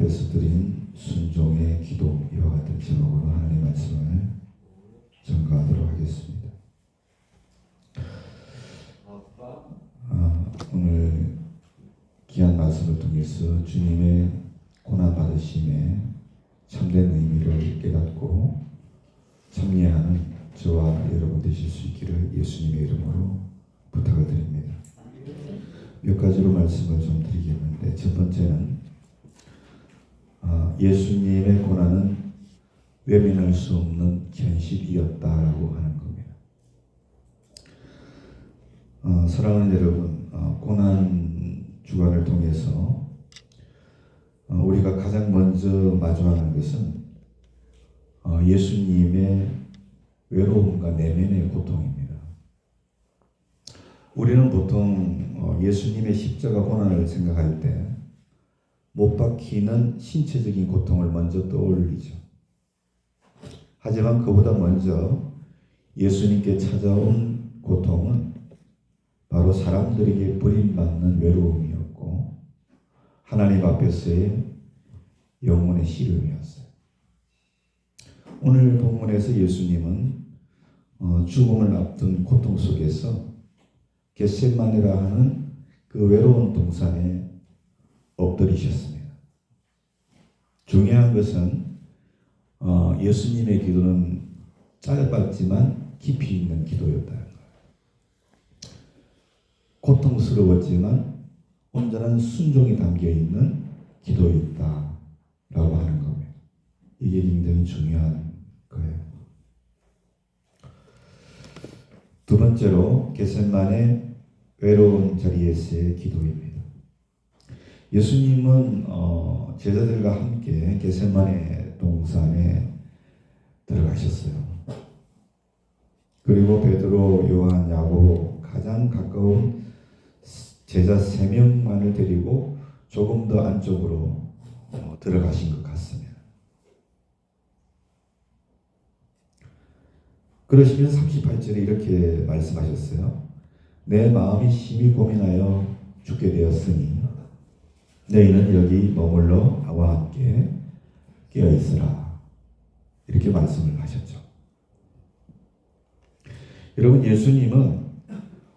앞에서 드린 순종의 기도, 이와 같은 제목으로 하나님의 말씀을 전가하도록 하겠습니다. 오늘 귀한 말씀을 통해서 주님의 고난 받으심의 참된 의미를 깨닫고 참여하는 저와 여러분 되실 수 있기를 예수님의 이름으로 부탁을 드립니다. 몇 가지로 말씀을 좀 드리겠는데, 첫 번째는 예수님의 고난은 외면할 수 없는 현실이었다라고 하는 겁니다. 사랑하는 여러분, 고난 주간을 통해서 우리가 가장 먼저 마주하는 것은 예수님의 외로움과 내면의 고통입니다. 우리는 보통 예수님의 십자가 고난을 생각할 때 못 박히는 신체적인 고통을 먼저 떠올리죠. 하지만 그보다 먼저 예수님께 찾아온 고통은 바로 사람들에게 버림받는 외로움이었고 하나님 앞에서의 영혼의 시름이었어요. 오늘 본문에서 예수님은 죽음을 앞둔 고통 속에서 겟세마네라 하는 그 외로운 동산에 엎드리셨습니다. 중요한 것은 예수님의 기도는 짧았지만 깊이 있는 기도였다는 거예요. 고통스러웠지만 온전한 순종이 담겨있는 기도였다라고 하는 겁니다. 이게 굉장히 중요한 거예요. 두 번째로 겟세마네 외로운 자리에서의 기도입니다. 예수님은 제자들과 함께 겟세마네 동산에 들어가셨어요. 그리고 베드로, 요한, 야고보 가장 가까운 제자 3명만을 데리고 조금 더 안쪽으로 들어가신 것 같습니다. 그러시면서 38절에 이렇게 말씀하셨어요. 내 마음이 심히 고민하여 죽게 되었으니 너희는 여기 머물러 나와 함께 깨어있으라. 이렇게 말씀을 하셨죠. 여러분, 예수님은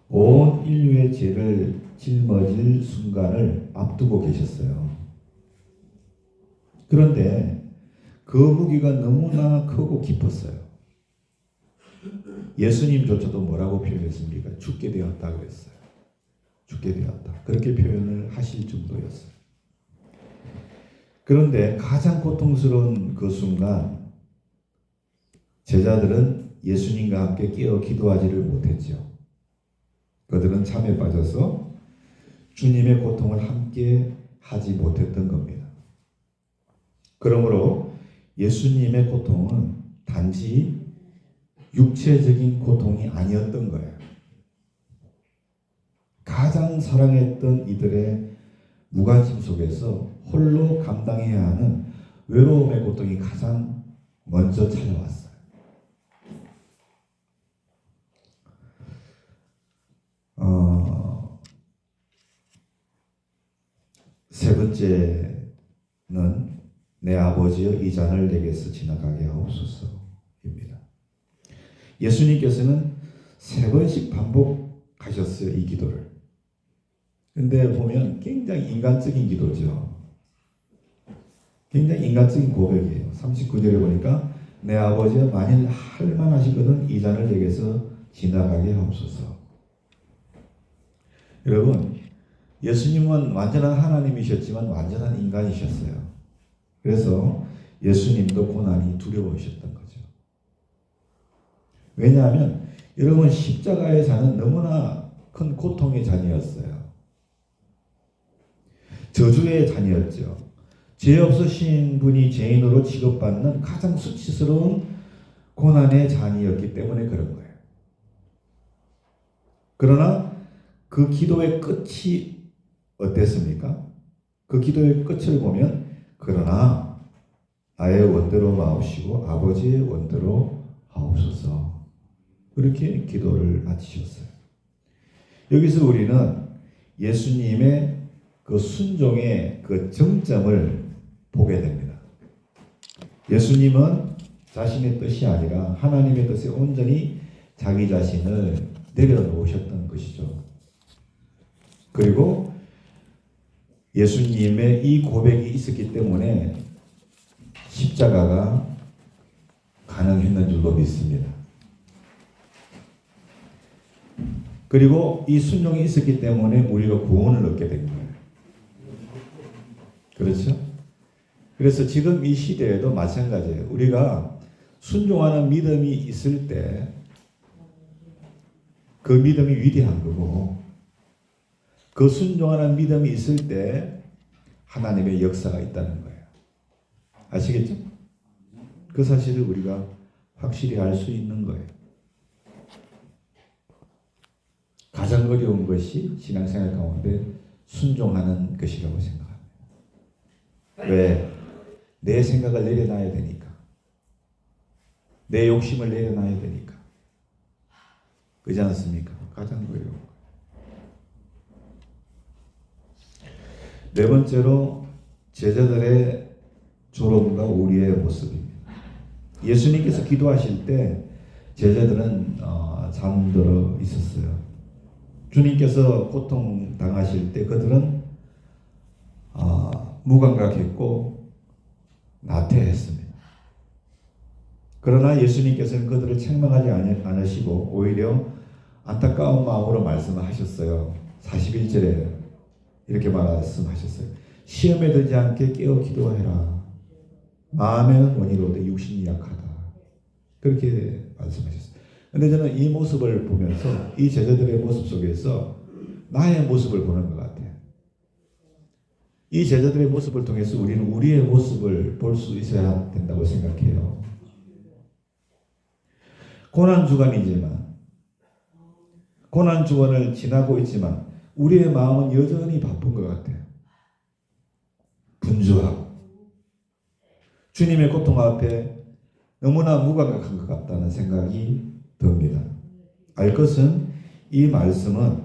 온 인류의 죄를 짊어질 순간을 앞두고 계셨어요. 그런데 그 무게가 너무나 크고 깊었어요. 예수님조차도 뭐라고 표현했습니까? 죽게 되었다 그랬어요. 죽게 되었다. 그렇게 표현을 하실 정도였어요. 그런데 가장 고통스러운 그 순간 제자들은 예수님과 함께 깨어 기도하지를 못했죠. 그들은 잠에 빠져서 주님의 고통을 함께 하지 못했던 겁니다. 그러므로 예수님의 고통은 단지 육체적인 고통이 아니었던 거예요. 가장 사랑했던 이들의 무관심 속에서 홀로 감당해야 하는 외로움의 고통이 가장 먼저 찾아왔어요. 세 번째는 내 아버지여 이 잔을 내게서 지나가게 하옵소서입니다. 예수님께서는 3번씩 반복하셨어요, 이 기도를. 근데 보면 굉장히 인간적인 기도죠. 굉장히 인간적인 고백이에요. 39절에 보니까 내 아버지여 만일 할 만하시거든 이 잔을 내게서 지나가게 하옵소서. 여러분, 예수님은 완전한 하나님이셨지만 완전한 인간이셨어요. 그래서 예수님도 고난이 두려우셨던 거죠. 왜냐하면 여러분, 십자가의 잔은 너무나 큰 고통의 잔이었어요. 저주의 잔이었죠. 죄 없으신 분이 죄인으로 취급받는 가장 수치스러운 고난의 잔이었기 때문에 그런 거예요. 그러나 그 기도의 끝이 어땠습니까? 그 기도의 끝을 보면 그러나 나의 원대로 마옵시고 아버지의 원대로 하옵소서. 그렇게 기도를 마치셨어요. 여기서 우리는 예수님의 그 순종의 그 정점을 보게 됩니다. 예수님은 자신의 뜻이 아니라 하나님의 뜻에 온전히 자기 자신을 내려놓으셨던 것이죠. 그리고 예수님의 이 고백이 있었기 때문에 십자가가 가능했는 줄로 믿습니다. 그리고 이 순종이 있었기 때문에 우리가 구원을 얻게 된 거예요. 그렇죠? 그래서 지금 이 시대에도 마찬가지예요. 우리가 순종하는 믿음이 있을 때 그 믿음이 위대한 거고, 그 순종하는 믿음이 있을 때 하나님의 역사가 있다는 거예요. 아시겠죠? 그 사실을 우리가 확실히 알 수 있는 거예요. 가장 어려운 것이 신앙생활 가운데 순종하는 것이라고 생각합니다. 왜? 내 생각을 내려놔야 되니까. 내 욕심을 내려놔야 되니까. 그렇지 않습니까? 가장 어려운 거예요. 네 번째로 제자들의 졸음과 우리의 모습입니다. 예수님께서 기도하실 때 제자들은 잠들어 있었어요. 주님께서 고통당하실 때 그들은 무감각했고 나태했습니다. 그러나 예수님께서는 그들을 책망하지 않으시고 오히려 안타까운 마음으로 말씀을 하셨어요. 41절에 이렇게 말씀하셨어요. 시험에 들지 않게 깨어 기도해라. 마음에는 원이로되 육신이 약하다. 그렇게 말씀하셨어요. 근데 저는 이 모습을 보면서 이 제자들의 모습 속에서 나의 모습을 보는 것 같아요. 이 제자들의 모습을 통해서 우리는 우리의 모습을 볼 수 있어야 된다고 생각해요. 고난주간이지만, 고난주간을 지나고 있지만 우리의 마음은 여전히 바쁜 것 같아요. 분주하고 주님의 고통 앞에 너무나 무감각한 것 같다는 생각이 듭니다. 알 것은 이 말씀은,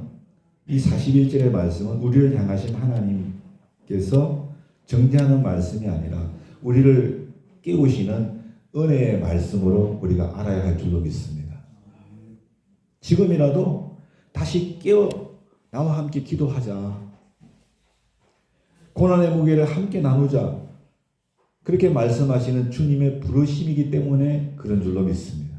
이 41절의 말씀은 우리를 향하신 하나님께서 정죄하는 말씀이 아니라 우리를 깨우시는 은혜의 말씀으로 우리가 알아야 할 줄로 믿습니다. 지금이라도 다시 깨어 나와 함께 기도하자. 고난의 무게를 함께 나누자. 그렇게 말씀하시는 주님의 부르심이기 때문에 그런 줄로 믿습니다.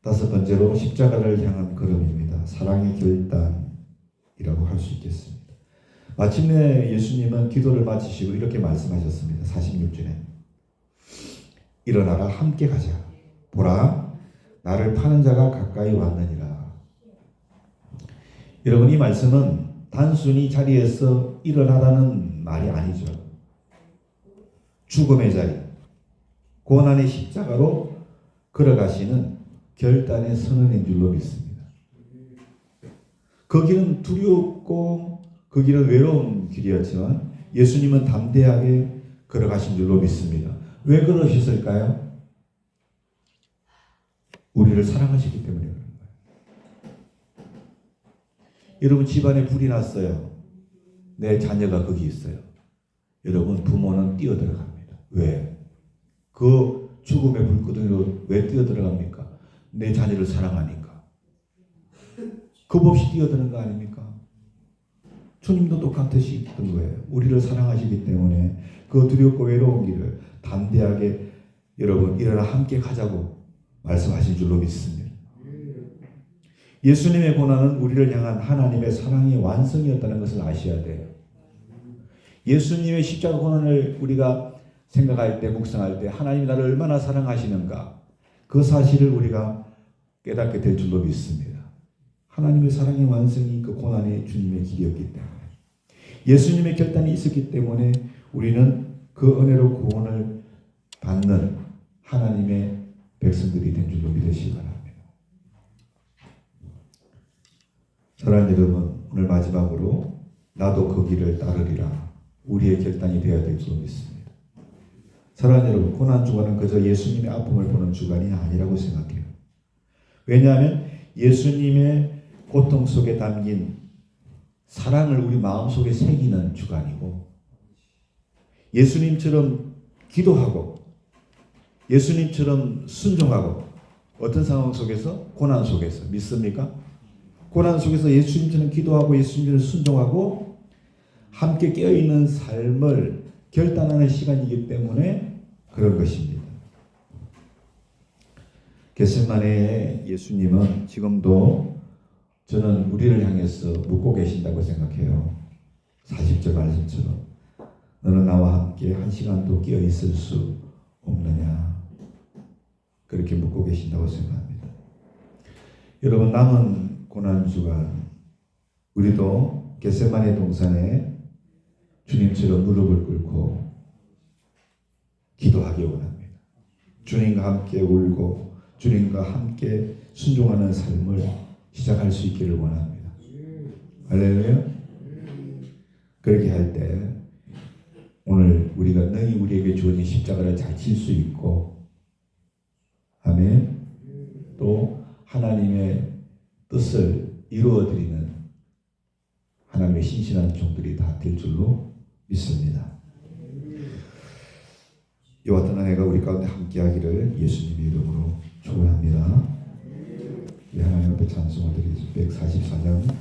다섯 번째로 십자가를 향한 걸음입니다. 사랑의 결단이라고 할 수 있겠습니다. 마침내 예수님은 기도를 마치시고 이렇게 말씀하셨습니다. 46절에 일어나라 함께 가자. 보라 나를 파는 자가 가까이 왔느니라. 여러분, 이 말씀은 단순히 자리에서 일어나라는 말이 아니죠. 죽음의 자리, 고난의 십자가로 걸어가시는 결단의 선언인 줄로 믿습니다. 그 길은 두렵고 그 길은 외로운 길이었지만 예수님은 담대하게 걸어가신 줄로 믿습니다. 왜 그러셨을까요? 우리를 사랑하시기 때문에 그런 거예요. 여러분, 집안에 불이 났어요. 내 자녀가 거기 있어요. 여러분, 부모는 뛰어들어갑니다. 왜? 그 죽음의 불구덩이로 왜 뛰어들어갑니까? 내 자녀를 사랑하니까. 겁 없이 뛰어드는 거 아닙니까? 주님도 똑같이 있던 거예요. 우리를 사랑하시기 때문에 그 두렵고 외로운 길을 담대하게 여러분 일어나 함께 가자고 말씀하신 줄로 믿습니다. 예수님의 고난은 우리를 향한 하나님의 사랑의 완성이었다는 것을 아셔야 돼요. 예수님의 십자가 고난을 우리가 생각할 때, 묵상할 때 하나님이 나를 얼마나 사랑하시는가, 그 사실을 우리가 깨닫게 될 줄로 믿습니다. 하나님의 사랑의 완성이 그 고난의 주님의 길이었기 때문에, 예수님의 결단이 있었기 때문에 우리는 그 은혜로 구원을 받는 하나님의 백성들이 된 줄로 믿으시기 바랍니다. 사랑하는 여러분, 오늘 마지막으로 나도 그 길을 따르리라 우리의 결단이 되어야 될 줄로 믿습니다. 사랑하는 여러분, 고난주간은 그저 예수님의 아픔을 보는 주간이 아니라고 생각해요. 왜냐하면 예수님의 고통 속에 담긴 사랑을 우리 마음속에 새기는 주간이고 예수님처럼 기도하고 예수님처럼 순종하고 어떤 상황 속에서? 고난 속에서. 믿습니까? 고난 속에서 예수님처럼 기도하고 예수님처럼 순종하고 함께 깨어있는 삶을 결단하는 시간이기 때문에 그런 것입니다. 겟세마네의 예수님은 지금도 저는 우리를 향해서 묻고 계신다고 생각해요. 40절 말씀처럼 너는 나와 함께 한 시간도 깨어 있을 수 없느냐, 그렇게 묻고 계신다고 생각합니다. 여러분, 남은 고난주간 우리도 겟세마네 동산에 주님처럼 무릎을 꿇고 기도하기 원합니다. 주님과 함께 울고 주님과 함께 순종하는 삶을 시작할 수 있기를 원합니다. 할렐루야. 그렇게 할 때 오늘 우리가 능히 우리에게 주어진 십자가를 잘 칠 수 있고, 아멘, 또 하나님의 뜻을 이루어드리는 하나님의 신실한 종들이 다 될 줄로 믿습니다. 이와 같은 한 해가 우리 가운데 함께하기를 예수님의 이름으로 축원합니다. 우리 하나님 앞에 찬송을 드리겠습니다. 144장